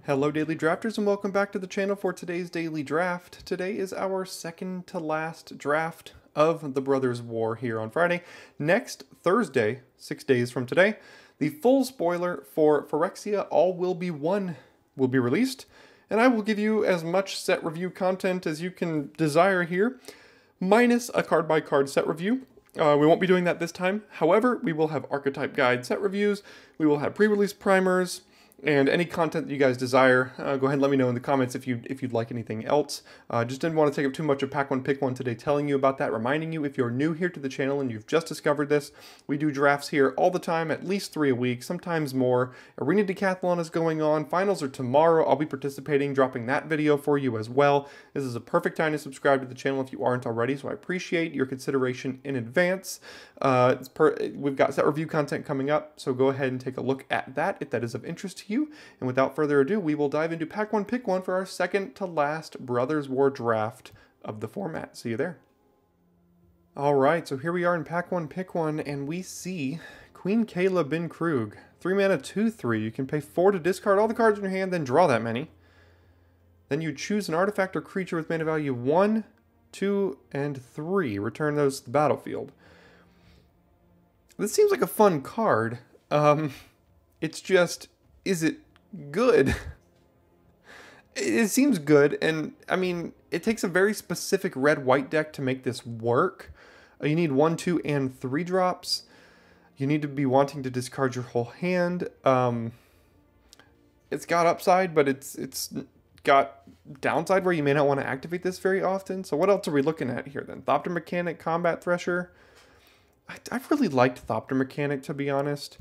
Hello Daily Drafters and welcome back to the channel for today's Daily Draft. Today is our second to last draft of the Brothers War here on Friday. Next Thursday, 6 days from today, the full spoiler for Phyrexia All Will Be One will be released, and I will give you as much set review content as you can desire here, minus a card-by-card set review. We won't be doing that this time. However, we will have archetype guide set reviews, we will have pre-release primers, and any content that you guys desire. Go ahead and let me know in the comments if you'd like anything else. Just didn't want to take up too much of Pack One Pick One today telling you about that, reminding you if you're new here to the channel and you've just discovered this, we do drafts here all the time, at least 3 a week, sometimes more. Arena Decathlon is going on, finals are tomorrow, I'll be participating, dropping that video for you as well. This is a perfect time to subscribe to the channel if you aren't already, so I appreciate your consideration in advance. We've got set review content coming up, so go ahead and take a look at that if that is of interest to you. And without further ado, we will dive into Pack One Pick One for our second to last Brothers War draft of the format. See you there. Alright, so here we are in Pack One Pick One, and we see Queen Kayla Bin Krug. 3 mana, 2/3. You can pay 4 to discard all the cards in your hand, then draw that many. Then you choose an artifact or creature with mana value 1, 2, and 3. Return those to the battlefield. This seems like a fun card. It's just, is it good? It seems good, and I mean, it takes a very specific red-white deck to make this work. You need 1, 2, and 3 drops. You need to be wanting to discard your whole hand. It's got upside, but it's got downside where you may not want to activate this very often. So what else are we looking at here then? Thopter Mechanic, Combat Thresher. I've really liked Thopter Mechanic, to be honest.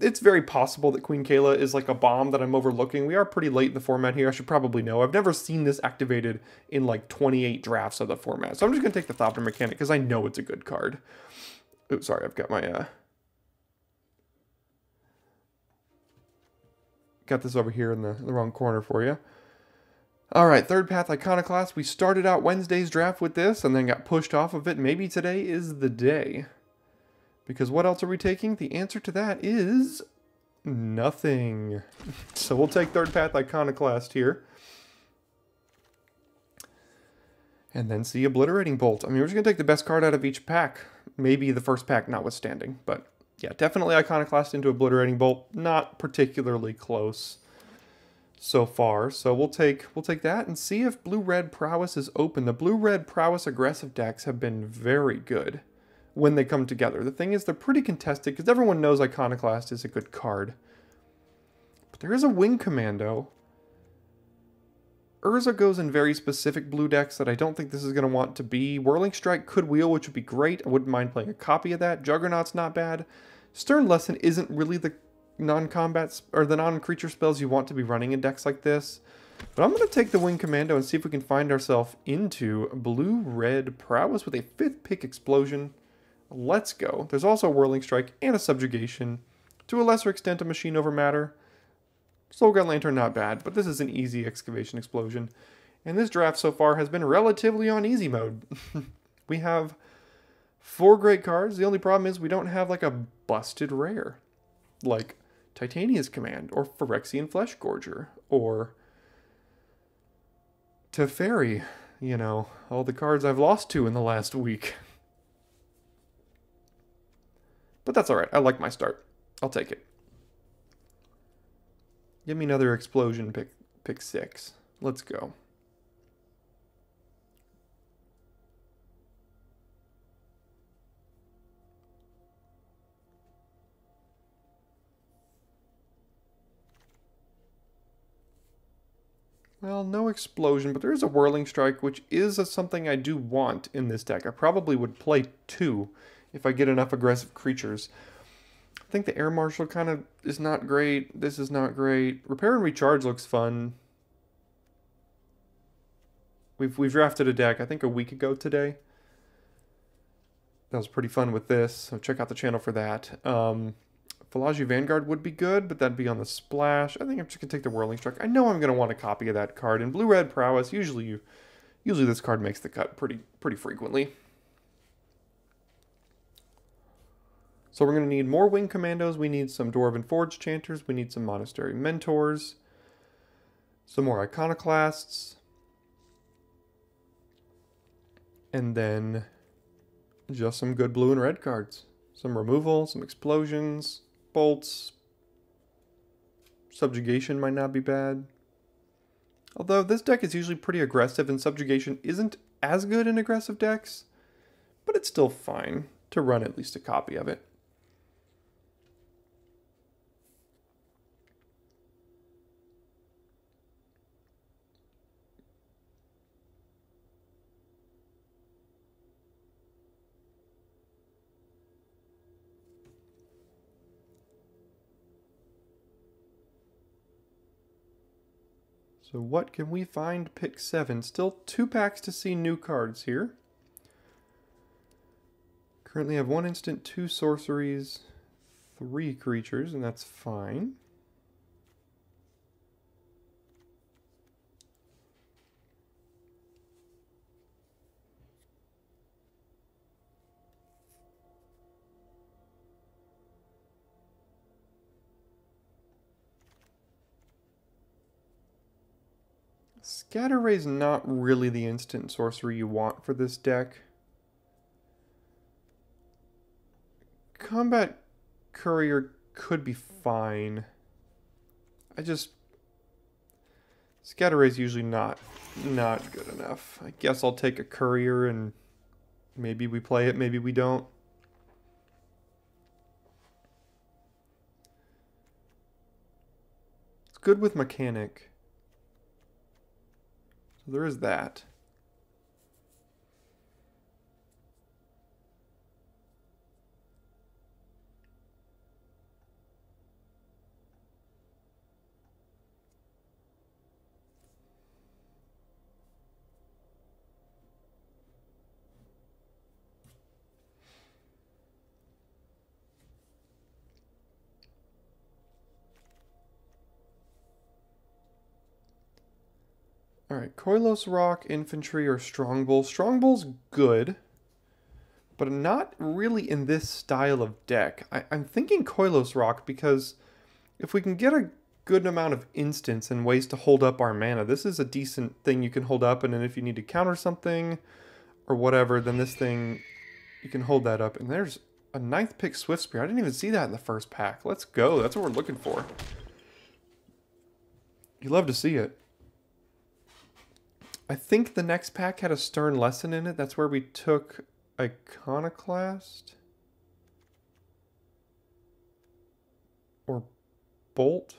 It's very possible that Queen Kayla is like a bomb that I'm overlooking. We are pretty late in the format here, I should probably know. I've never seen this activated in like 28 drafts of the format. So I'm just going to take the Thopter Mechanic because I know it's a good card. Oops, sorry, I've got my... got this over here in the wrong corner for you. Alright, Third Path Iconoclast. We started out Wednesday's draft with this and then got pushed off of it. Maybe today is the day. Because what else are we taking? The answer to that is nothing. So we'll take Third Path Iconoclast here. And then see Obliterating Bolt. I mean, we're just going to take the best card out of each pack. Maybe the first pack notwithstanding. But yeah, definitely Iconoclast into Obliterating Bolt. Not particularly close so far. So we'll take that and see if Blue-Red Prowess is open. The Blue-Red Prowess aggressive decks have been very good when they come together. The thing is, they're pretty contested because everyone knows Iconoclast is a good card. But there is a Wing Commando. Urza goes in very specific blue decks that I don't think this is going to want to be. Whirling Strike could wheel, which would be great. I wouldn't mind playing a copy of that. Juggernaut's not bad. Stern Lesson isn't really the non-combat or the non-creature spells you want to be running in decks like this. But I'm going to take the Wing Commando and see if we can find ourselves into Blue-Red Prowess with a 5th pick Explosion. Let's go. There's also a Whirling Strike and a Subjugation. To a lesser extent, a Machine Over Matter. Soulguard Lantern, not bad, but this is an easy Excavation Explosion. And this draft so far has been relatively on easy mode. We have 4 great cards. The only problem is we don't have like a busted rare. Like Titania's Command, or Phyrexian Fleshgorger, or Teferi. You know, all the cards I've lost to in the last week. But that's alright, I like my start. I'll take it. Give me another explosion, pick 6. Let's go. Well, no explosion, but there is a Whirling Strike, which is something I do want in this deck. I probably would play 2 if I get enough aggressive creatures. I think the Air Marshal kind of is not great. This is not great. Repair and Recharge looks fun. We've drafted a deck, I think a week ago today. That was pretty fun with this, so check out the channel for that. Phalagi Vanguard would be good, but that'd be on the splash. I think I'm just going to take the Whirling Strike. I know I'm going to want a copy of that card. And Blue-Red Prowess, usually this card makes the cut pretty frequently. So we're going to need more Wing Commandos, we need some Dwarven Forge Chanters, we need some Monastery Mentors. Some more Iconoclasts. And then just some good blue and red cards. Some removal, some explosions, bolts. Subjugation might not be bad. Although this deck is usually pretty aggressive and Subjugation isn't as good in aggressive decks, but it's still fine to run at least a copy of it. So what can we find pick 7? Still 2 packs to see new cards here. Currently have 1 instant, 2 sorceries, 3 creatures, and that's fine. Scatter Ray's not really the instant sorcery you want for this deck. Combat Courier could be fine. Scatter Ray's usually not good enough. I guess I'll take a Courier and maybe we play it, maybe we don't. It's good with Mechanic. So there is that. Alright, Koilos Rock, Infantry, or Strongbull. Strongbull's good, but not really in this style of deck. I'm thinking Koilos Rock because if we can get a good amount of instants and ways to hold up our mana, this is a decent thing you can hold up, and then if you need to counter something or whatever, then this thing, you can hold that up. And there's a 9th pick Swift Spear. I didn't even see that in the first pack. Let's go. That's what we're looking for. You love to see it. I think the next pack had a Stern Lesson in it. That's where we took Iconoclast. Or Bolt.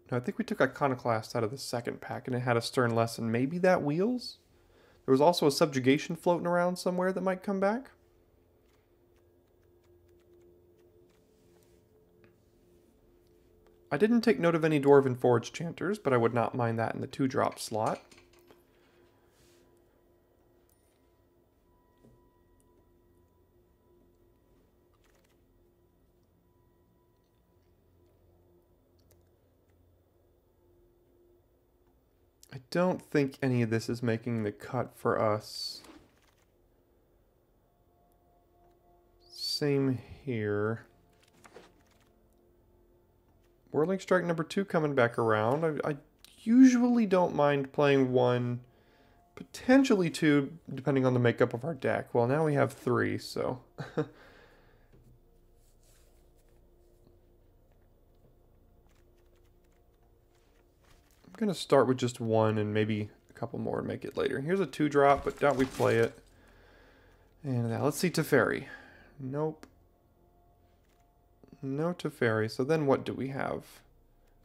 No, I think we took Iconoclast out of the second pack and it had a Stern Lesson. Maybe that Wheels? There was also a Subjugation floating around somewhere that might come back. I didn't take note of any Dwarven Forge Chanters, but I would not mind that in the 2-drop slot. I don't think any of this is making the cut for us. Same here. Whirling Strike number 2 coming back around. I usually don't mind playing 1, potentially 2, depending on the makeup of our deck. Well, now we have 3, so... I'm going to start with just 1 and maybe a couple more and make it later. Here's a 2-drop, but doubt we play it. And now let's see Teferi. Nope. No Teferi. So then what do we have?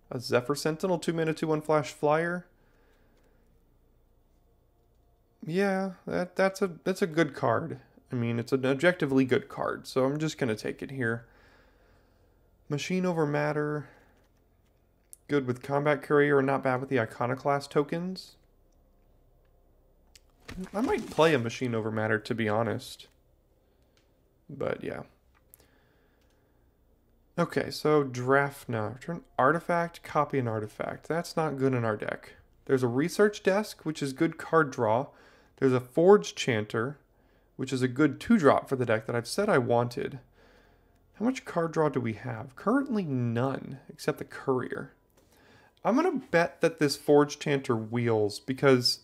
A Zephyr Sentinel, 2-mana, 2/1 flash flyer. Yeah, that's a good card. I mean, it's an objectively good card, so I'm just going to take it here. Machine over Matter. Good with Combat Courier and not bad with the Iconoclast tokens. I might play a Machine over Matter, to be honest. But yeah. Okay, so draft now. Return artifact, copy an artifact. That's not good in our deck. There's a Research Desk, which is good card draw. There's a Forge Chanter, which is a good 2-drop for the deck that I've said I wanted. How much card draw do we have? Currently none, except the Courier. I'm going to bet that this Forge Chanter wheels because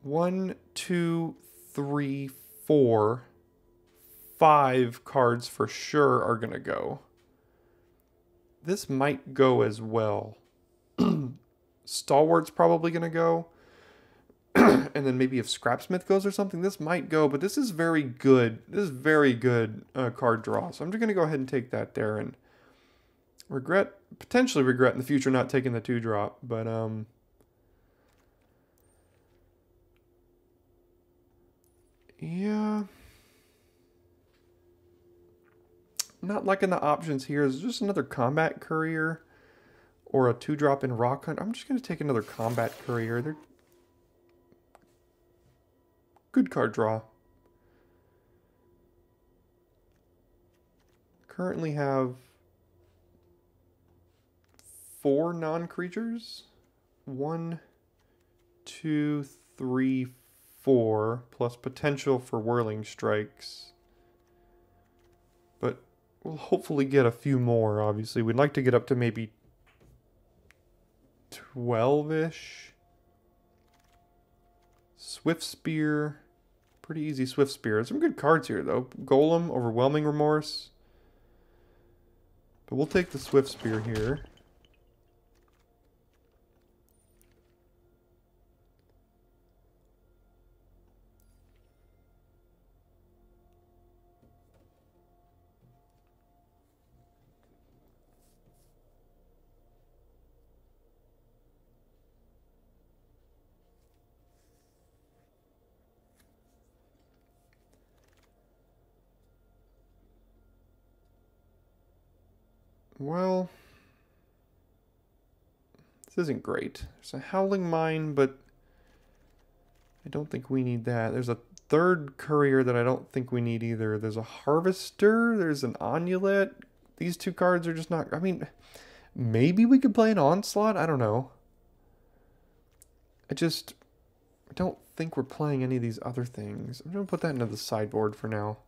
1, 2, 3, 4, 5 cards for sure are going to go. This might go as well. Stalwart's probably going to go. And then maybe if Scrapsmith goes or something, this might go. But this is very good. This is very good card draw. So I'm just going to go ahead and take that there and potentially regret in the future not taking the 2-drop. But yeah. Not liking the options here. Is just another Combat Courier or a 2-drop in Rock Hunt. I'm just going to take another Combat Courier. They're good card draw. Currently have 4 non-creatures. 1, 2, 3, 4, plus potential for Whirling Strikes. But we'll hopefully get a few more, obviously. We'd like to get up to maybe 12-ish. Swift Spear. Pretty easy Swift Spear. Some good cards here, though. Golem, Overwhelming Remorse. But we'll take the Swift Spear here. Well, this isn't great. There's a Howling Mine, but I don't think we need that. There's a 3rd Courier that I don't think we need either. There's a Harvester. There's an Onulet. These 2 cards are just not... I mean, maybe we could play an Onslaught? I don't know. I don't think we're playing any of these other things. I'm going to put that into the sideboard for now.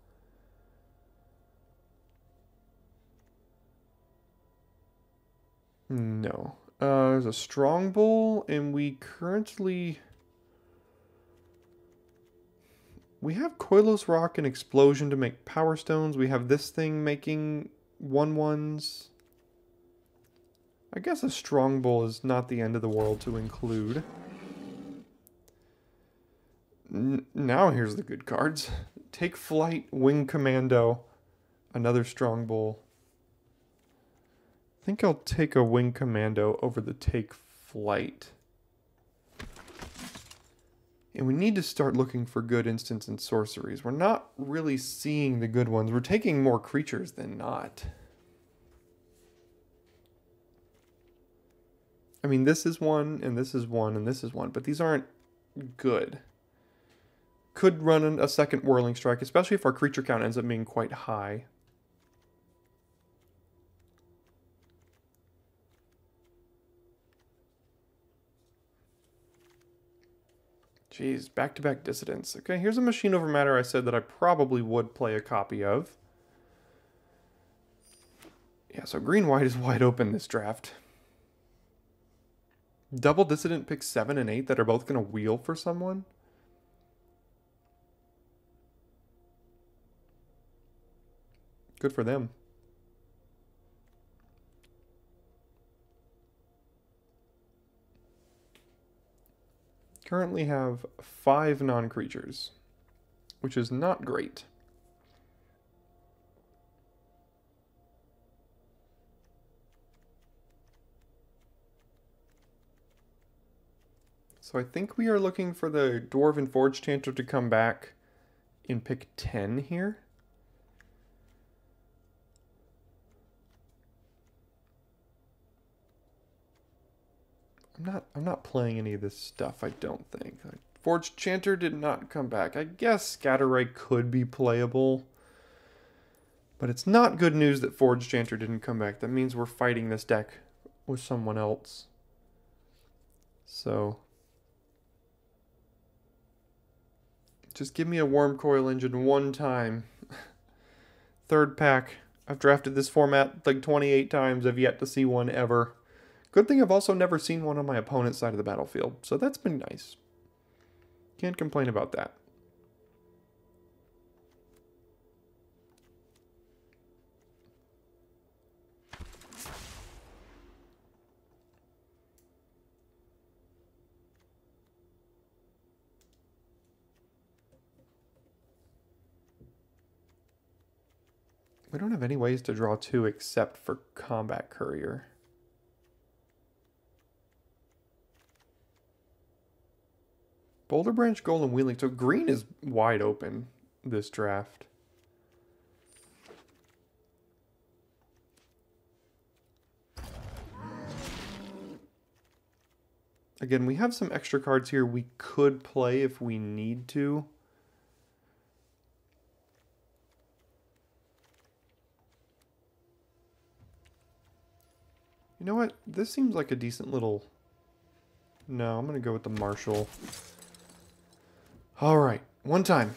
No. There's a Strongbow, and we currently... We have Coilos Rock and Explosion to make Power Stones. We have this thing making 1/1s. I guess a Strongbow is not the end of the world to include. Now here's the good cards. Take Flight, Wing Commando, another Strongbow. I think I'll take a Wing Commando over the Take Flight. And we need to start looking for good instants and sorceries. We're not really seeing the good ones. We're taking more creatures than not. I mean, this is one, and this is one, and this is one, but these aren't good. Could run a second Whirling Strike, especially if our creature count ends up being quite high. Jeez, back-to-back Dissidents. Okay, here's a Machine Over Matter I said that I probably would play a copy of. Yeah, so green-white is wide open this draft. Double Dissident picks 7 and 8 that are both going to wheel for someone. Good for them. Currently have 5 non-creatures, which is not great. So I think we are looking for the Dwarven Forge Chanter to come back in pick 10 here. I'm not playing any of this stuff, I don't think. Forge Chanter did not come back. I guess Scatter Ray could be playable. But it's not good news that Forge Chanter didn't come back. That means we're fighting this deck with someone else. So just give me a Worm Coil Engine one time. 3rd pack. I've drafted this format like 28 times. I've yet to see one ever. Good thing I've also never seen one on my opponent's side of the battlefield, so that's been nice. Can't complain about that. We don't have any ways to draw 2 except for Combat Courier. Boulder Branch, Golem Wheeling. So green is wide open this draft. Again, we have some extra cards here we could play if we need to. You know what? This seems like a decent little... No, I'm going to go with the Marshal. Alright, one time.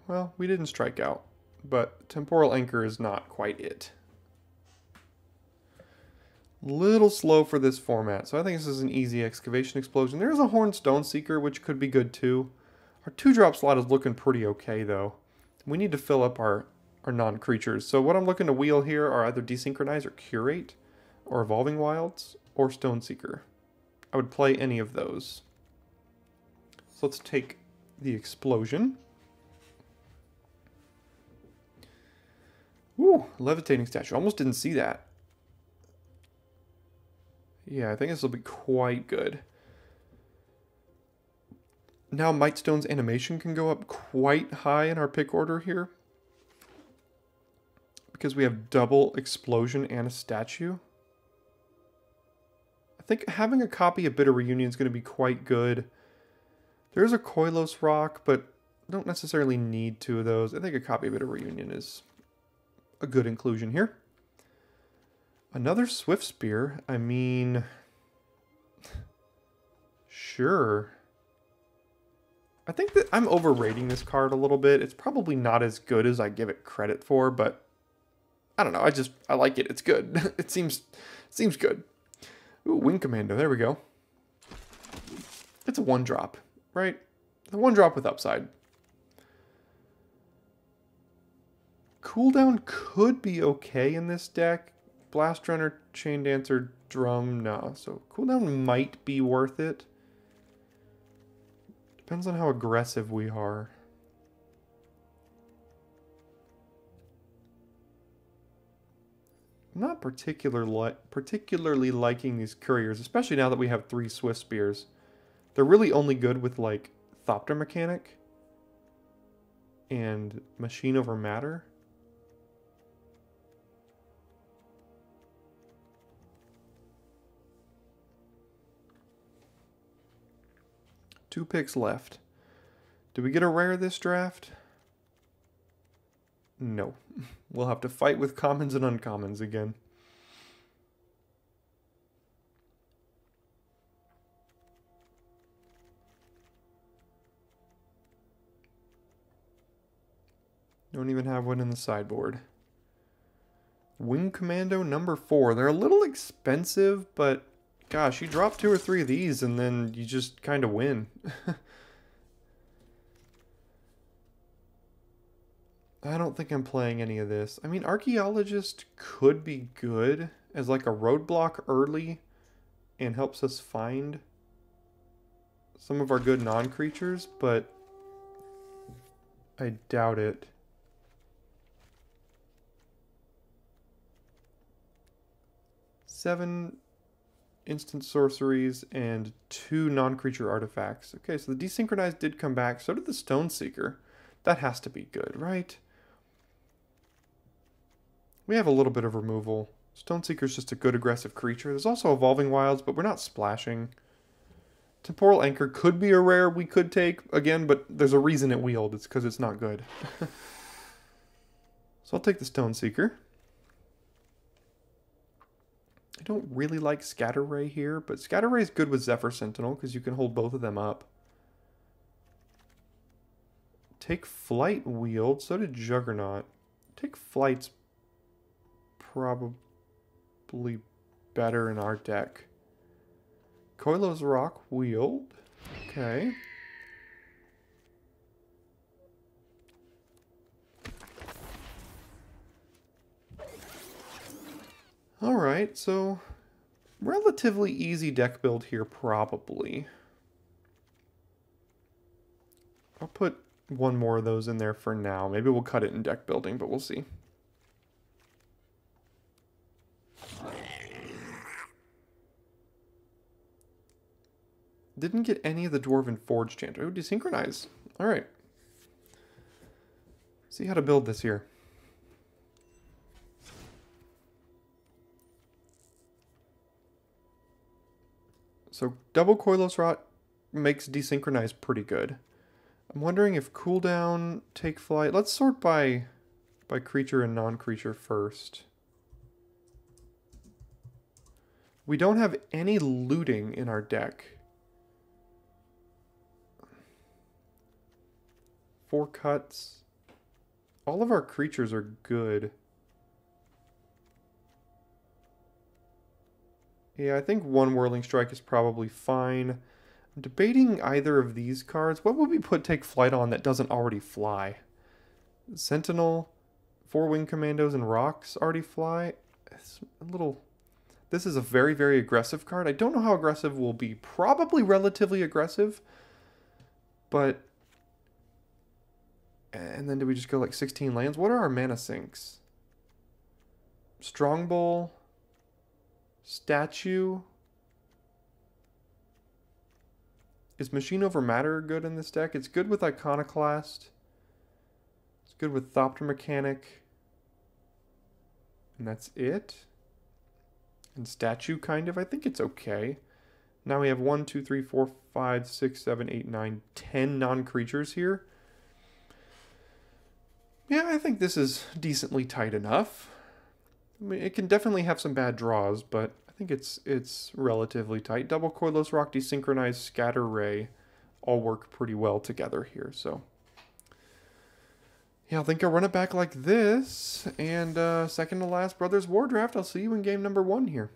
Well, we didn't strike out, but Temporal Anchor is not quite it. Little slow for this format, so I think this is an easy Excavation Explosion. There's a Horned Stone Seeker, which could be good too. Our 2-drop slot is looking pretty okay, though. We need to fill up our non-creatures. So what I'm looking to wheel here are either Desynchronize or Curate, or Evolving Wilds, or Stone Seeker. I would play any of those. So let's take the Explosion. Ooh, Levitating Statue. Almost didn't see that. Yeah, I think this will be quite good. Now Mightstone's animation can go up quite high in our pick order here, because we have double Explosion and a statue. I think having a copy of Bitter Reunion is going to be quite good. There's a Koilos Rock, but don't necessarily need 2 of those. I think a copy of Bitter Reunion is a good inclusion here. Another Swift Spear. I mean... Sure. I think that I'm overrating this card a little bit. It's probably not as good as I give it credit for, but... I don't know, I like it. It's good. It seems good. Ooh, Wing Commando, there we go. It's a 1-drop, right? A 1-drop with upside. Cooldown could be okay in this deck. Blast Runner, Chain Dancer, Drum, no. So cooldown might be worth it. Depends on how aggressive we are. I'm not particularly liking these couriers, especially now that we have 3 Swift Spears. They're really only good with, like, Thopter Mechanic and Machine Over Matter. Two picks left. Do we get a rare this draft? No. We'll have to fight with commons and uncommons again. Don't even have one in the sideboard. Wing Commando number 4. They're a little expensive, but gosh, you drop 2 or 3 of these and then you just kind of win. I don't think I'm playing any of this. I mean, Archaeologist could be good as like a roadblock early and helps us find some of our good non-creatures, but I doubt it. Seven instant sorceries and 2 non-creature artifacts. Okay, so the Desynchronized did come back. So did the Stone Seeker. That has to be good, right? We have a little bit of removal. Stone Seeker's just a good aggressive creature. There's also Evolving Wilds, but we're not splashing. Temporal Anchor could be a rare we could take, again, but there's a reason it wheeled. It's because it's not good. So I'll take the Stone Seeker. I don't really like Scatter Ray here, but Scatter Ray is good with Zephyr Sentinel because you can hold both of them up. Take Flight Wield, so did Juggernaut. Take Flight's probably better in our deck. Koilo's Rock Wield. Okay. Alright, so relatively easy deck build here, probably. I'll put one more of those in there for now. Maybe we'll cut it in deck building, but we'll see. Didn't get any of the Dwarven Forge Chanter. Oh, desynchronize. Alright. See how to build this here. So double Koilos Rot makes desynchronize pretty good. I'm wondering if cooldown, take flight. Let's sort by creature and non-creature first. We don't have any looting in our deck. 4 cuts. All of our creatures are good. Yeah, I think 1 Whirling Strike is probably fine. I'm debating either of these cards. What would we put Take Flight on that doesn't already fly? Sentinel, 4 Wing Commandos, and Rocks already fly. It's a little... This is a very, very aggressive card. I don't know how aggressive will be. Probably relatively aggressive. But... And then do we just go like 16 lands? What are our mana sinks? Strongbow... Statue. Is Machine Over Matter good in this deck? It's good with Iconoclast. It's good with Thopter Mechanic. And that's it. And Statue, kind of. I think it's okay. Now we have 1, 2, 3, 4, 5, 6, 7, 8, 9, 10 non-creatures here. Yeah, I think this is decently tight enough. I mean, it can definitely have some bad draws, but I think it's relatively tight. Double Koilos Rock, Desynchronize, Scatter Ray all work pretty well together here. So, yeah, I think I'll run it back like this. And second to last Brothers War Draft. I'll see you in game number 1 here.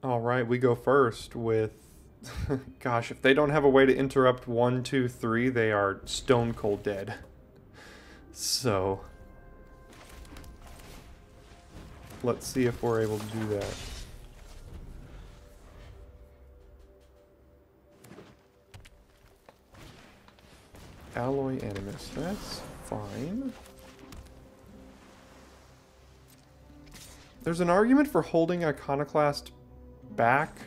All right, we go first with... Gosh, if they don't have a way to interrupt 1, 2, 3, they are stone cold dead. So... Let's see if we're able to do that. Alloy Animus, that's fine. There's an argument for holding Iconoclast back,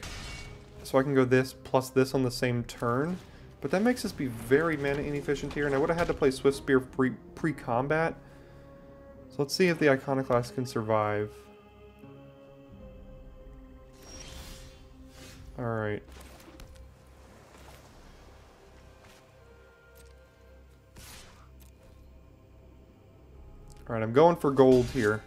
so I can go this plus this on the same turn, but that makes us be very mana inefficient here, and I would have had to play Swift Spear pre-combat. So let's see if the Iconoclast can survive. Alright. Alright, I'm going for gold here.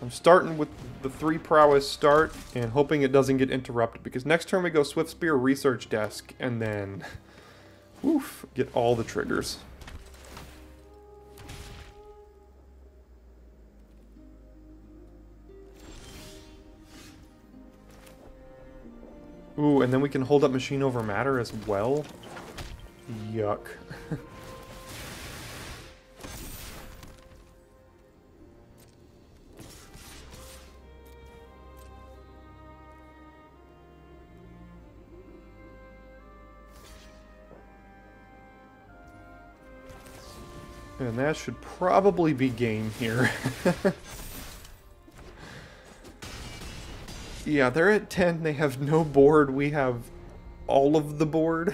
I'm starting with the 3 prowess start and hoping it doesn't get interrupted, because next turn we go Swift Spear, Research Desk, and then woof, get all the triggers. Ooh, and then we can hold up Machine Over Matter as well. Yuck. And that should probably be game here. Yeah, they're at 10. They have no board. We have all of the board.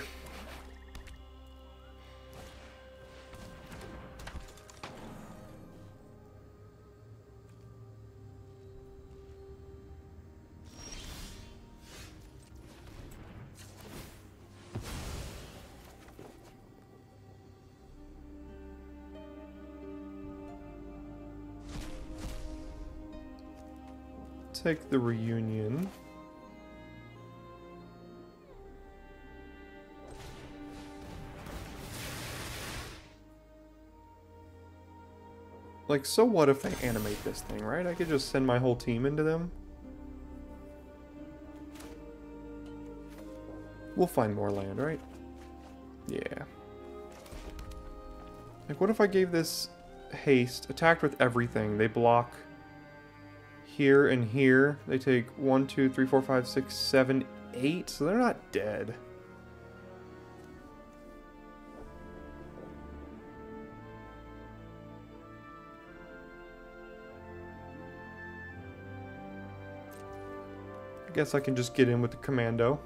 Take the reunion. Like, so what if they animate this thing, right? I could just send my whole team into them. We'll find more land, right? Yeah. Like, what if I gave this haste, attacked with everything? They block here and here. They take 1, 2, 3, 4, 5, 6, 7, 8, so they're not dead. I guess I can just get in with the commando.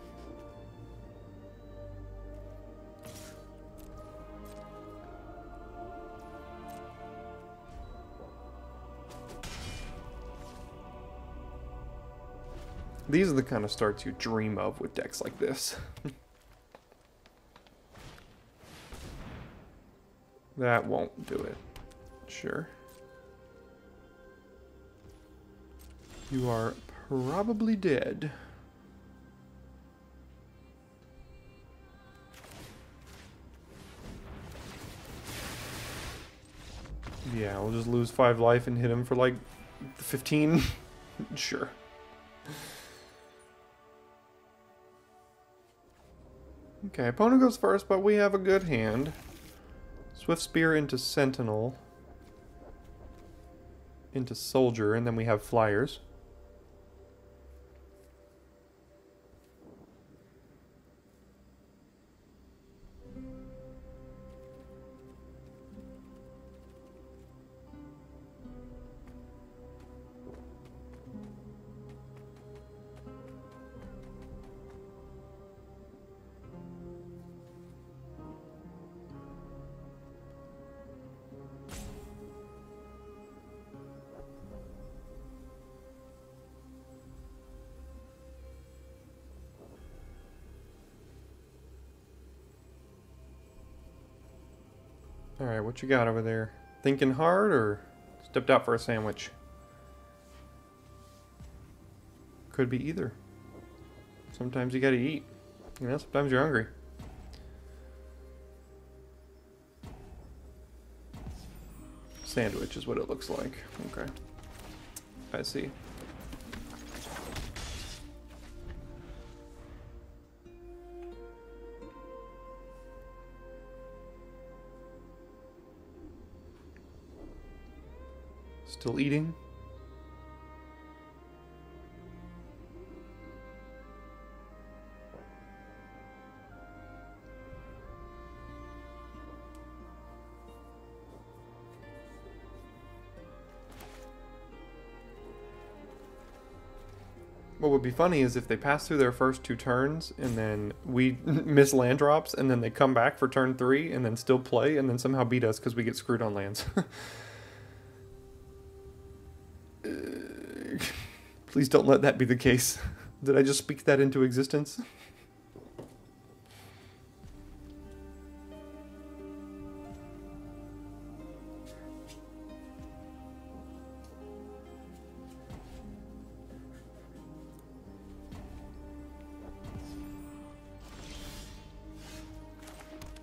These are the kind of starts you dream of with decks like this. That won't do it. Sure. You are probably dead. Yeah, we'll just lose 5 life and hit him for like 15. Sure. Okay, opponent goes first, but we have a good hand. Swift Spear into Sentinel. Into Soldier, and then we have Flyers. Alright, what you got over there? Thinking hard or stepped out for a sandwich? Could be either. Sometimes you gotta eat. You know, sometimes you're hungry. Sandwich is what it looks like. Okay. I see. Still eating? What would be funny is if they pass through their first 2 turns and then we miss land drops and then they come back for turn 3 and then still play and then somehow beat us because we get screwed on lands. Please don't let that be the case. Did I just speak that into existence?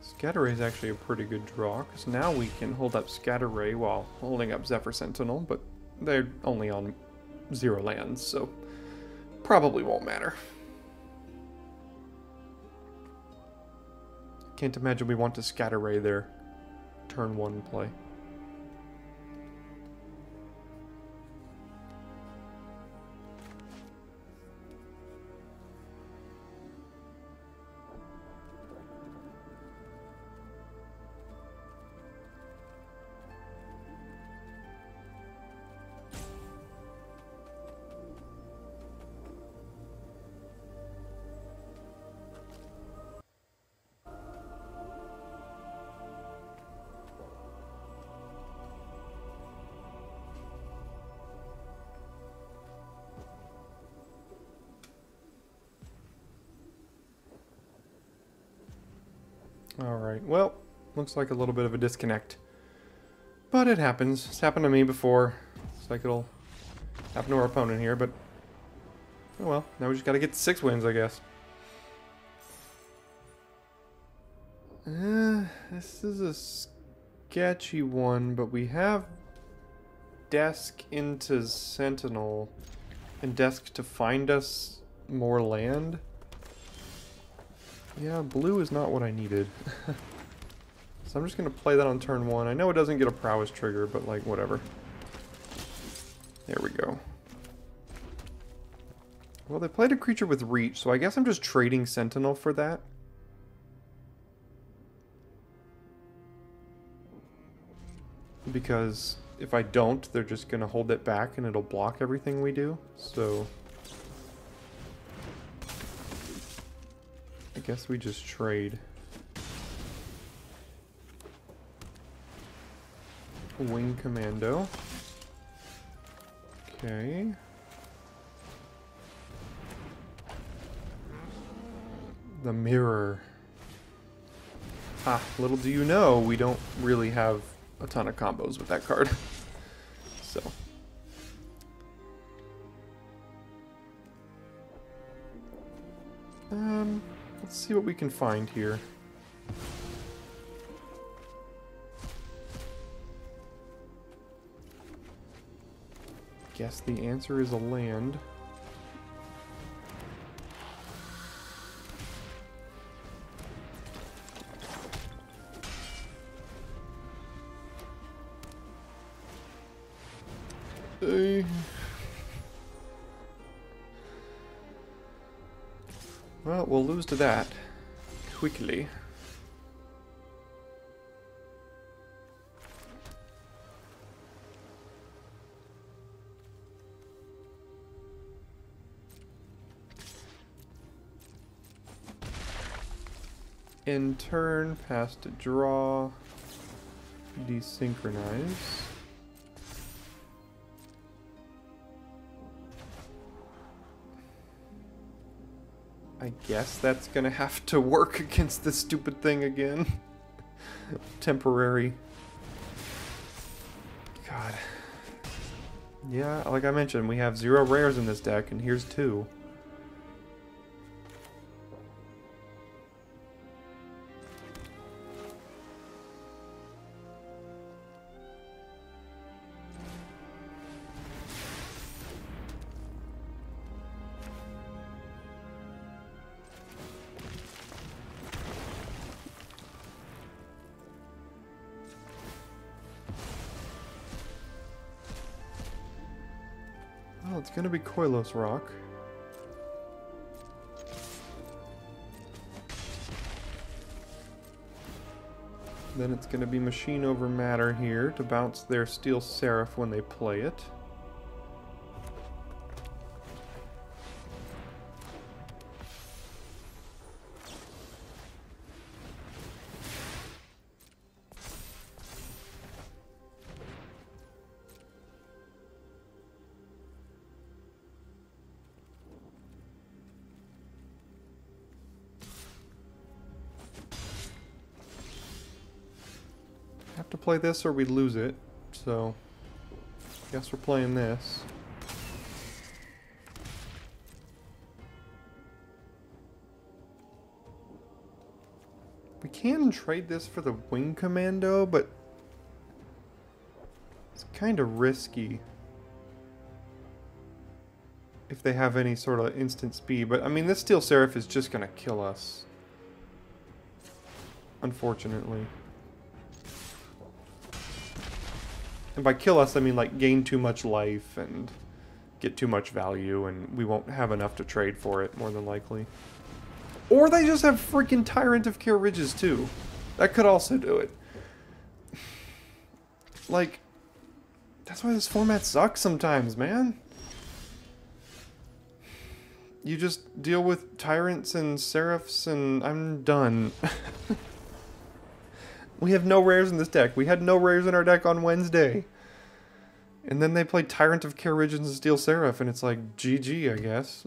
Scatter Ray is actually a pretty good draw, because now we can hold up Scatter Ray while holding up Zephyr Sentinel, but they're only on 0 lands, so probably won't matter. Can't imagine we want to Scatter Ray their turn 1 play. Alright, well, looks like a little bit of a disconnect. But it happens. It's happened to me before. Looks like it'll happen to our opponent here, but oh well, now we just gotta get to 6 wins, I guess. This is a sketchy one, but we have desk into Sentinel and desk to find us more land. Yeah, blue is not what I needed. So I'm just going to play that on turn 1. I know it doesn't get a prowess trigger, but like, whatever. There we go. Well, they played a creature with reach, so I guess I'm just trading Sentinel for that. Because if I don't, they're just going to hold it back and it'll block everything we do. So I guess we just trade. Wing Commando. Okay. The Mirror. Ah, little do you know, we don't really have a ton of combos with that card. So. Let's see what we can find here. Guess the answer is a land. Well, we'll lose to that quickly. In turn, pass to draw, desynchronize. I guess that's gonna have to work against this stupid thing again. Temporary. God. Yeah, like I mentioned, we have 0 rares in this deck, and here's 2. Oh, it's gonna be Koilos Rock. Then it's gonna be Machine Over Matter here to bounce their Steel Seraph when they play it. Have to play this or we lose it, so guess we're playing this. We can trade this for the Wing Commando, but it's kind of risky if they have any sort of instant speed. But I mean, this Steel Seraph is just gonna kill us, unfortunately. And by kill us, I mean like gain too much life and get too much value, and we won't have enough to trade for it, more than likely. Or they just have freaking Tyrant of Care Ridges too. That could also do it. Like, that's why this format sucks sometimes, man. You just deal with Tyrants and Seraphs and I'm done. We have no rares in this deck. We had no rares in our deck on Wednesday. And then they played Tyrant of Care Ridges and Steel Seraph, and it's like, GG, I guess.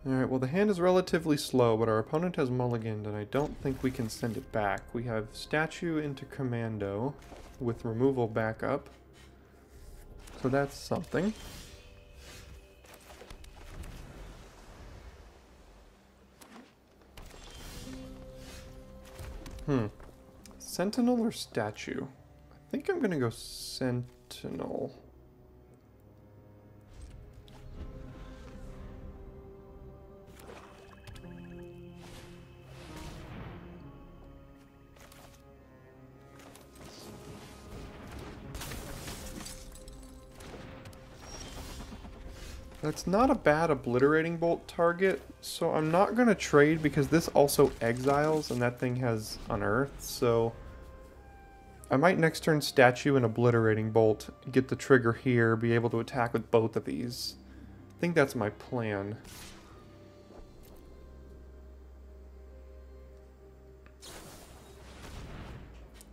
Alright, well the hand is relatively slow, but our opponent has mulliganed, and I don't think we can send it back. We have Statue into Commando with removal backup. So that's something. Sentinel or Statue? I think I'm gonna go Sentinel. Sentinel. That's not a bad obliterating bolt target, so I'm not going to trade because this also exiles and that thing has unearthed, so I might next turn statue and obliterating bolt, get the trigger here, be able to attack with both of these. I think that's my plan.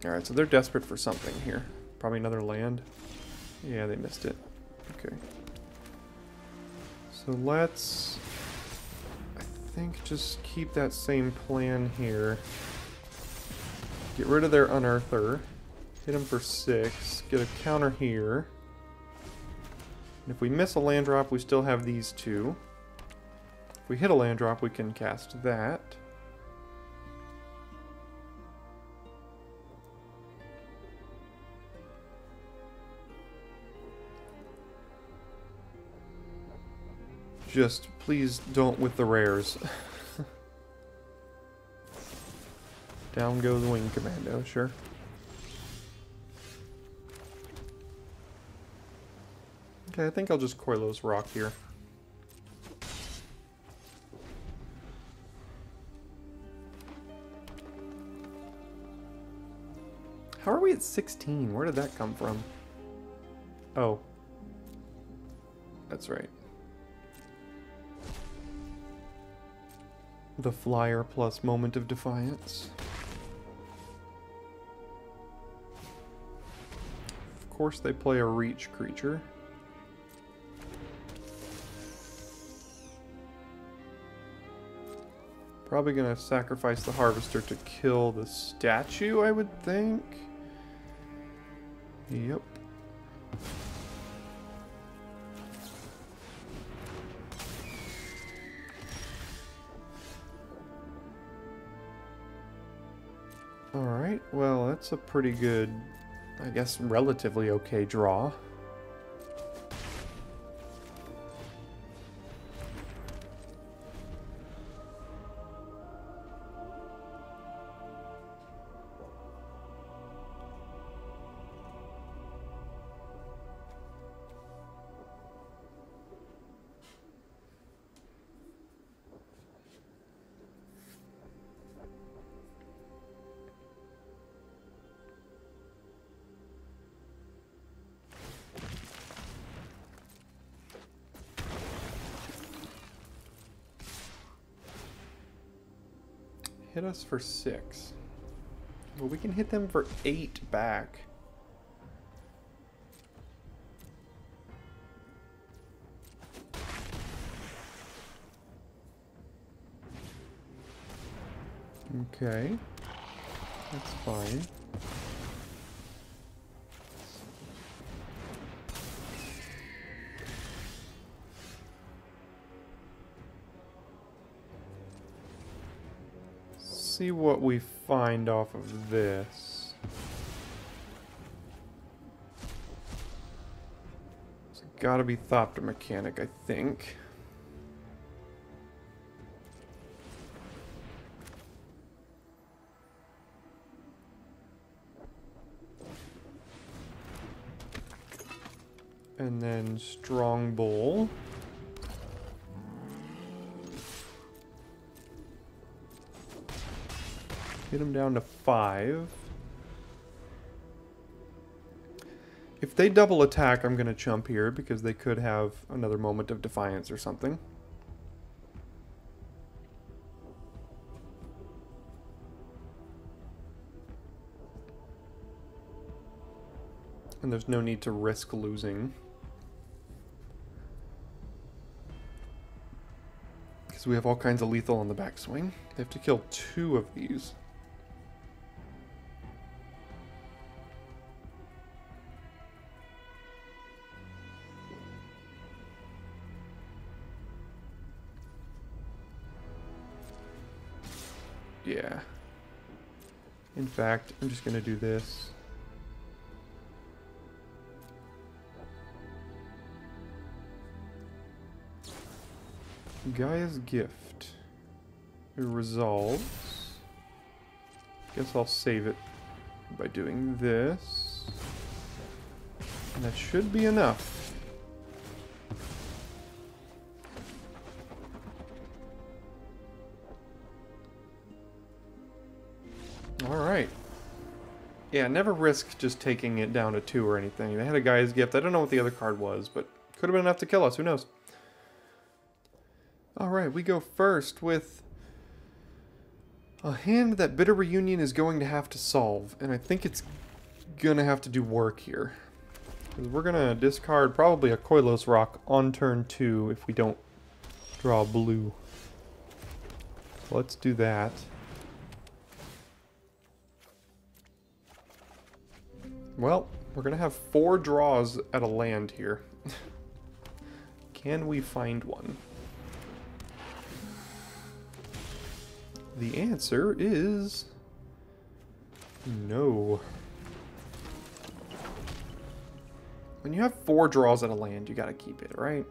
Alright, so they're desperate for something here. Probably another land. Yeah, they missed it. Okay. So let's, I think, just keep that same plan here. Get rid of their unearther. Hit them for 6. Get a counter here. And if we miss a land drop, we still have these two. If we hit a land drop, we can cast that. Just please don't with the rares. Down goes Wing Commando, sure. Okay, I think I'll just Koilos Rock here. How are we at 16? Where did that come from? Oh. That's right. The flyer plus Moment of Defiance. Of course they play a reach creature. Probably gonna sacrifice the Harvester to kill the statue, I would think. Yep. Alright, well, that's a pretty good, I guess, relatively okay draw. Hit us for 6. Well, we can hit them for 8 back. Okay. That's fine. See what we find off of this. It's gotta be Thopter Mechanic, I think. And then Strong Bull. Get him down to 5. If they double attack, I'm going to chump here because they could have another Moment of Defiance or something. And there's no need to risk losing. Because we have all kinds of lethal on the backswing. They have to kill 2 of these. Yeah. In fact, I'm just going to do this. Gaia's Gift. It resolves. Guess I'll save it by doing this. And that should be enough. Alright. Yeah, never risk just taking it down to 2 or anything. They had a Gaia's Gift. I don't know what the other card was, but could have been enough to kill us. Who knows? Alright, we go first with a hand that Bitter Reunion is going to have to solve. And I think it's going to have to do work here. Because we're going to discard probably a Koilos Rock on turn 2 if we don't draw blue. Let's do that. Well, we're going to have 4 draws at a land here. Can we find one? The answer is no. When you have 4 draws at a land, you gotta keep it, right?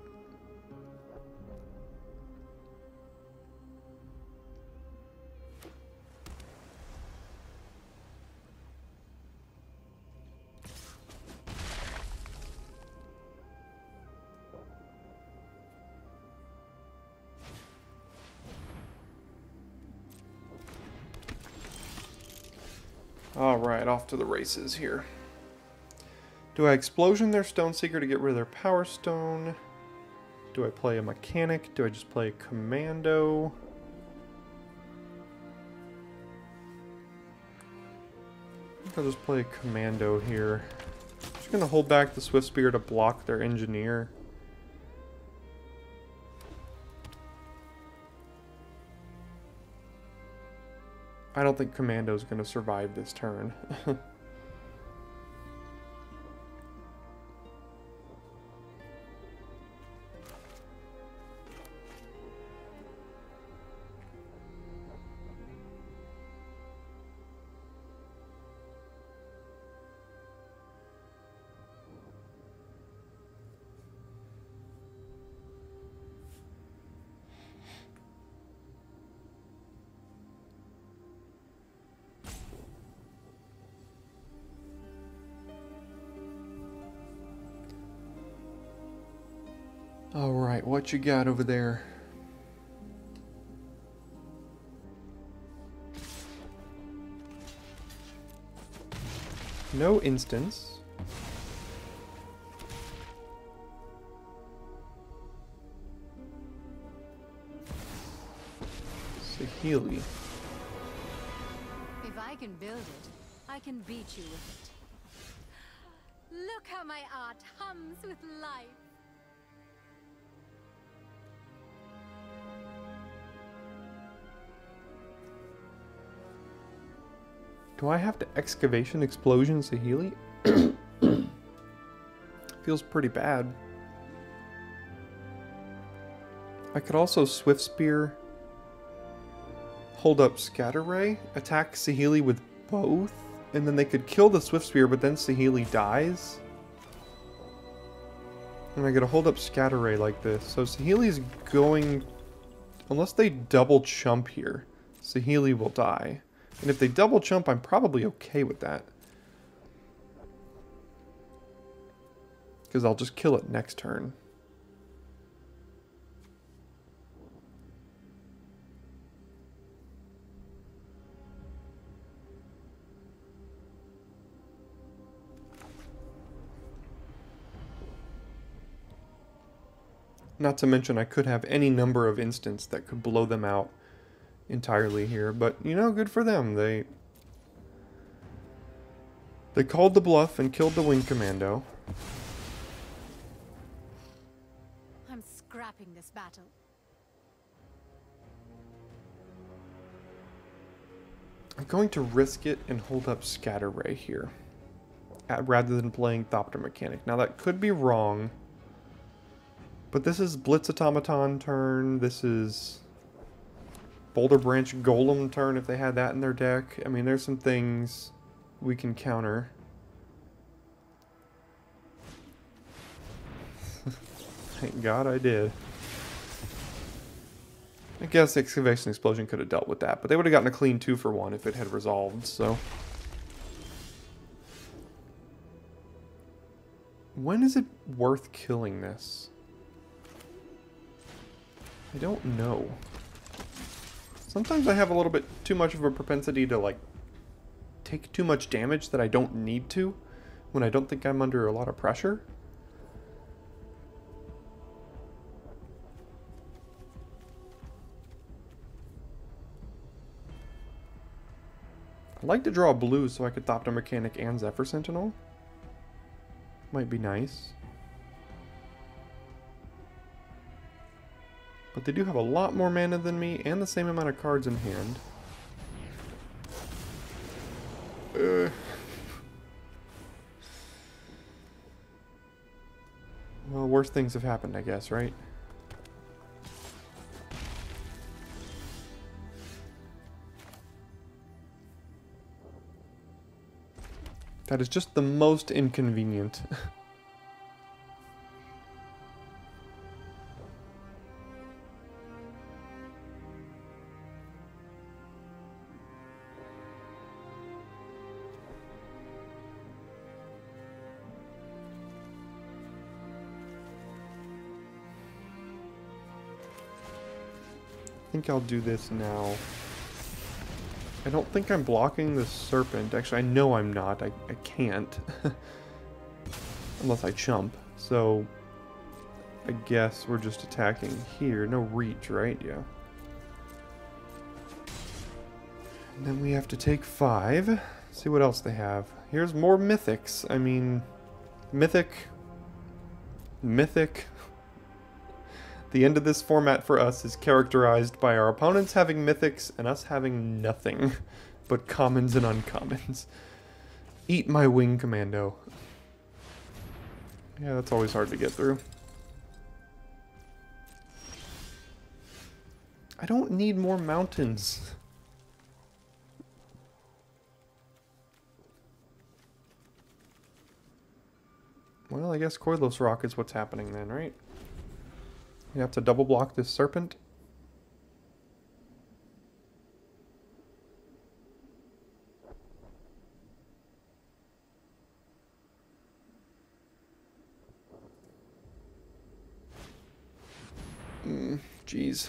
Alright, off to the races here. Do I Explosion their Stoneseeker to get rid of their Power Stone? Do I play a Mechanic? Do I just play a Commando? I think I'll just play a Commando here. Just gonna hold back the Swift Spear to block their Engineer. I don't think Commando's gonna survive this turn. Alright, what you got over there? No instance. Saheeli. If I can build it, I can beat you with it. Look how my art hums with life. Do I have to Excavation Explosion Saheeli? Feels pretty bad. I could also Swift Spear, hold up Scatter Ray, attack Saheeli with both, and then they could kill the Swift Spear, but then Saheeli dies. And I gotta hold up Scatter Ray like this. So Saheeli's going... Unless they double chump here, Saheeli will die. And if they double chump, I'm probably okay with that. Because I'll just kill it next turn. Not to mention I could have any number of instants that could blow them out entirely here, but you know, good for them. They called the bluff and killed the Wing Commando. I'm scrapping this battle. I'm going to risk it and hold up Scatter Ray here, rather than playing Thopter Mechanic. Now that could be wrong, but this is Blitz Automaton turn, this is Boulder Branch Golem turn if they had that in their deck. I mean, there's some things we can counter. Thank God I did. I guess Excavation Explosion could have dealt with that, but they would have gotten a clean 2 for 1 if it had resolved, so. When is it worth killing this? I don't know. Sometimes I have a little bit too much of a propensity to, like, take too much damage that I don't need to when I don't think I'm under a lot of pressure. I'd like to draw blue so I could Thopter Mechanic and Zephyr Sentinel. Might be nice. But they do have a lot more mana than me and the same amount of cards in hand. Well, worse things have happened, I guess, right? That is just the most inconvenient. I think I'll do this now. I don't think I'm blocking the Serpent. Actually, I know I'm not. I can't. Unless I chump. So, I guess we're just attacking here. No reach, right? Yeah. And then we have to take 5. See what else they have. Here's more Mythics. I mean, Mythic. The end of this format for us is characterized by our opponents having Mythics and us having nothing but commons and uncommons. Eat my wing, Commando. Yeah, that's always hard to get through. I don't need more mountains. Well, I guess Cordless Rock is what's happening then, right? You have to double block this Serpent. Jeez.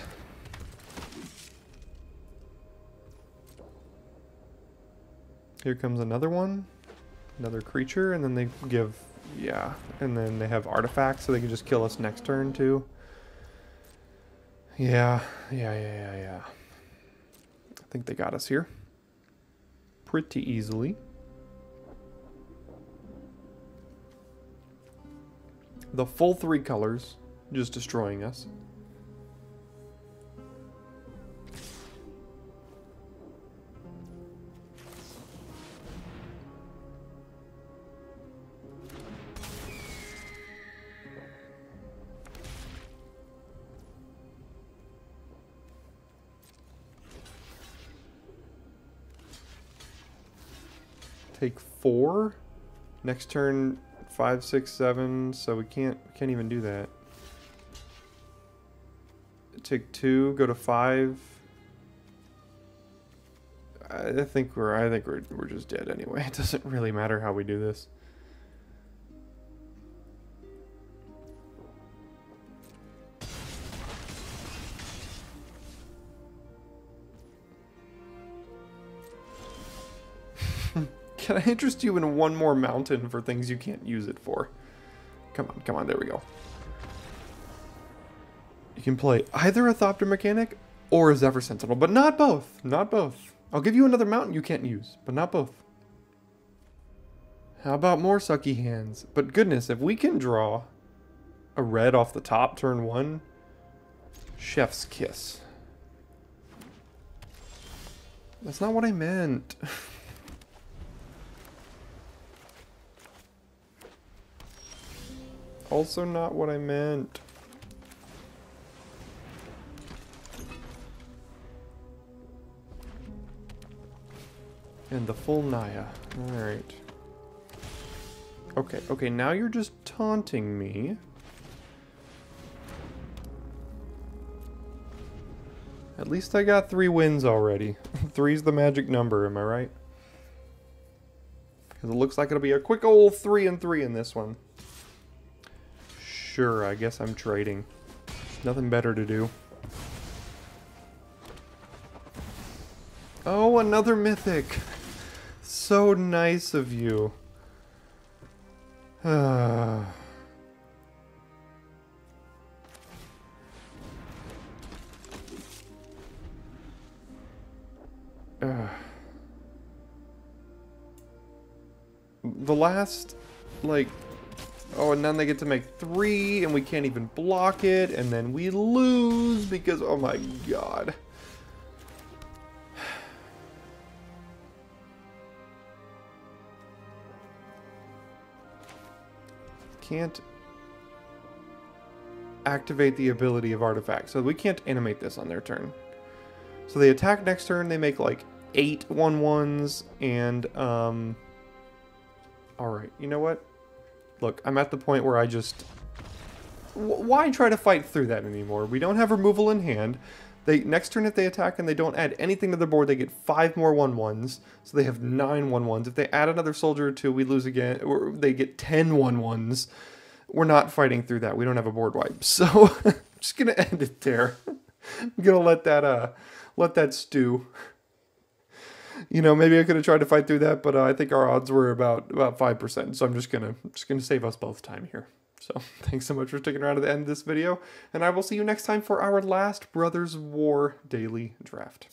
Here comes another one. Another creature, and then they give... Yeah, and then they have artifacts, so they can just kill us next turn, too. Yeah. I think they got us here. Pretty easily. The full 3 colors, just destroying us. Take 4. Next turn 5, 6, 7. So we can't even do that. Take 2. Go to 5. I think we're just dead anyway. It doesn't really matter how we do this. Can I interest you in one more mountain for things you can't use it for? Come on, there we go. You can play either a Thopter Mechanic or a Zephyr Sentinel, but not both. Not both. I'll give you another mountain you can't use, but not both. How about more sucky hands? But goodness, if we can draw a red off the top turn 1, chef's kiss. That's not what I meant. Also not what I meant. And the full Naya. Alright. Okay, now you're just taunting me. At least I got 3 wins already. 3's the magic number, am I right? Because it looks like it'll be a quick old 3-3 in this one. Sure, I guess I'm trading. Nothing better to do. Oh, another mythic. So nice of you. The last, like, oh, and then they get to make 3, and we can't even block it, and then we lose because, oh my god. Can't activate the ability of artifacts, so we can't animate this on their turn. So they attack next turn, they make like 8 1/1s, and alright, you know what? Look, I'm at the point where I just... Why try to fight through that anymore? We don't have removal in hand. Next turn, if they attack and they don't add anything to the board, they get 5 more 1/1s. So they have 9 1/1s. If they add another soldier or 2, we lose again. Or they get 10 1/1s. We're not fighting through that. We don't have a board wipe. So I'm just going to end it there. I'm going to let that stew. You know, maybe I could have tried to fight through that, but I think our odds were about 5%. So I'm just gonna save us both time here. So thanks so much for sticking around to the end of this video, and I will see you next time for our last Brothers War daily draft.